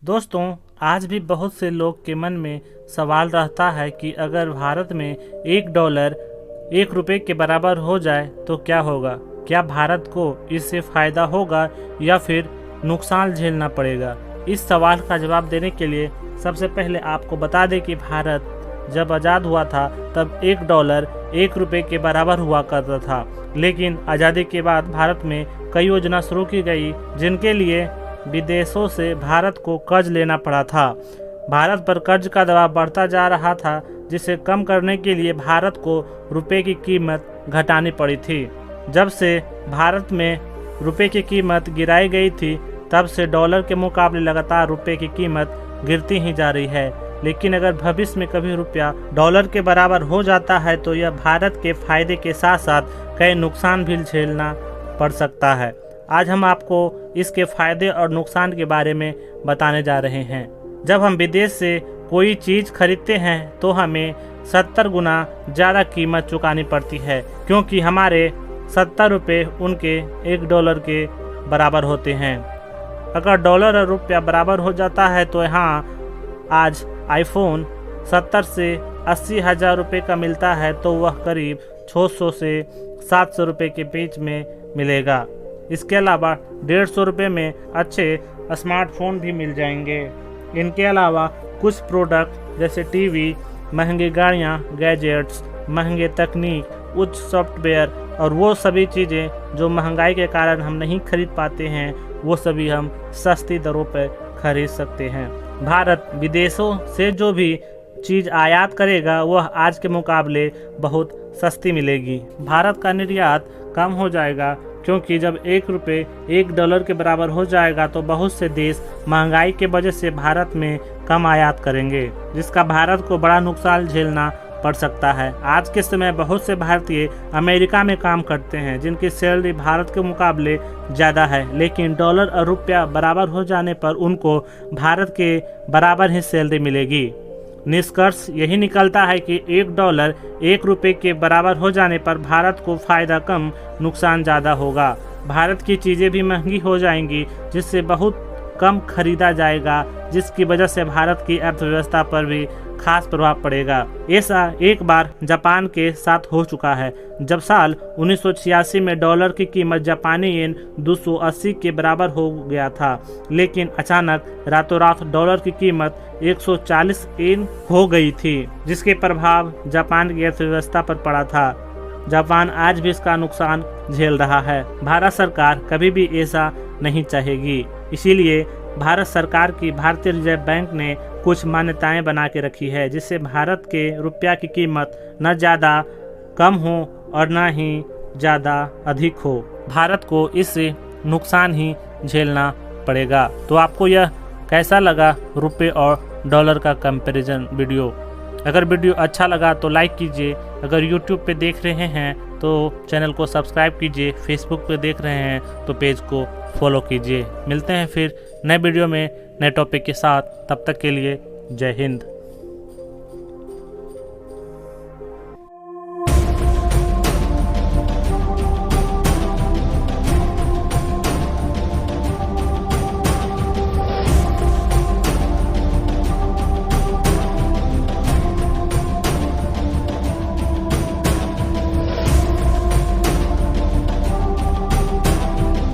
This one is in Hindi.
दोस्तों, आज भी बहुत से लोग के मन में सवाल रहता है कि अगर भारत में $1 1 रुपये के बराबर हो जाए तो क्या होगा। क्या भारत को इससे फ़ायदा होगा या फिर नुकसान झेलना पड़ेगा। इस सवाल का जवाब देने के लिए सबसे पहले आपको बता दें कि भारत जब आज़ाद हुआ था तब $1 1 रुपये के बराबर हुआ करता था। लेकिन आज़ादी के बाद भारत में कई योजना शुरू की गई जिनके लिए विदेशों से भारत को कर्ज लेना पड़ा था। भारत पर कर्ज का दबाव बढ़ता जा रहा था, जिसे कम करने के लिए भारत को रुपए की कीमत घटानी पड़ी थी। जब से भारत में रुपए की कीमत गिराई गई थी, तब से डॉलर के मुकाबले लगातार रुपए की कीमत गिरती ही जा रही है। लेकिन अगर भविष्य में कभी रुपया डॉलर के बराबर हो जाता है तो यह भारत के फायदे के साथ साथ कई नुकसान भी झेलना पड़ सकता है। आज हम आपको इसके फायदे और नुकसान के बारे में बताने जा रहे हैं। जब हम विदेश से कोई चीज़ खरीदते हैं तो हमें 70 गुना ज़्यादा कीमत चुकानी पड़ती है, क्योंकि हमारे 70 रुपये उनके $1 के बराबर होते हैं। अगर डॉलर और रुपया बराबर हो जाता है तो यहाँ आज आईफोन 70 से 80 हज़ार रुपये का मिलता है, तो वह करीब 600 से 700 रुपये के बीच में मिलेगा। इसके अलावा 150 रुपये में अच्छे स्मार्टफोन भी मिल जाएंगे। इनके अलावा कुछ प्रोडक्ट जैसे टीवी, महंगी गाड़ियाँ, गैजेट्स, महंगे तकनीक, उच्च सॉफ्टवेयर और वो सभी चीज़ें जो महंगाई के कारण हम नहीं खरीद पाते हैं, वो सभी हम सस्ती दरों पर खरीद सकते हैं। भारत विदेशों से जो भी चीज़ आयात करेगा वह आज के मुकाबले बहुत सस्ती मिलेगी। भारत का निर्यात कम हो जाएगा, क्योंकि जब $1 $1 के बराबर हो जाएगा तो बहुत से देश महंगाई के वजह से भारत में कम आयात करेंगे, जिसका भारत को बड़ा नुकसान झेलना पड़ सकता है। आज के समय बहुत से भारतीय अमेरिका में काम करते हैं, जिनकी सैलरी भारत के मुकाबले ज़्यादा है, लेकिन डॉलर और रुपया बराबर हो जाने पर उनको भारत के बराबर ही सैलरी मिलेगी। निष्कर्ष यही निकलता है कि $1 1 रुपये के बराबर हो जाने पर भारत को फ़ायदा कम, नुकसान ज़्यादा होगा। भारत की चीज़ें भी महंगी हो जाएंगी, जिससे बहुत कम खरीदा जाएगा, जिसकी वजह से भारत की अर्थव्यवस्था पर भी खास प्रभाव पड़ेगा। ऐसा एक बार जापान के साथ हो चुका है, जब साल 1986 में डॉलर की कीमत जापानी येन 280 के बराबर हो गया था। लेकिन अचानक रातों रात डॉलर की कीमत 140 येन हो गई थी, जिसके प्रभाव जापान की अर्थव्यवस्था पर पड़ा था। जापान आज भी इसका नुकसान झेल रहा है। भारत सरकार कभी भी ऐसा नहीं चाहेगी, इसीलिए भारत सरकार की भारतीय रिजर्व बैंक ने कुछ मान्यताएं बना के रखी है, जिससे भारत के रुपया की कीमत न ज़्यादा कम हो और न ही ज़्यादा अधिक हो। भारत को इससे नुकसान ही झेलना पड़ेगा। तो आपको यह कैसा लगा रुपये और डॉलर का कंपैरिजन वीडियो? अगर वीडियो अच्छा लगा तो लाइक कीजिए। अगर यूट्यूब पे देख रहे हैं तो चैनल को सब्सक्राइब कीजिए। फेसबुक पे देख रहे हैं तो पेज को फॉलो कीजिए। मिलते हैं फिर नए वीडियो में नए टॉपिक के साथ। तब तक के लिए जय हिंद।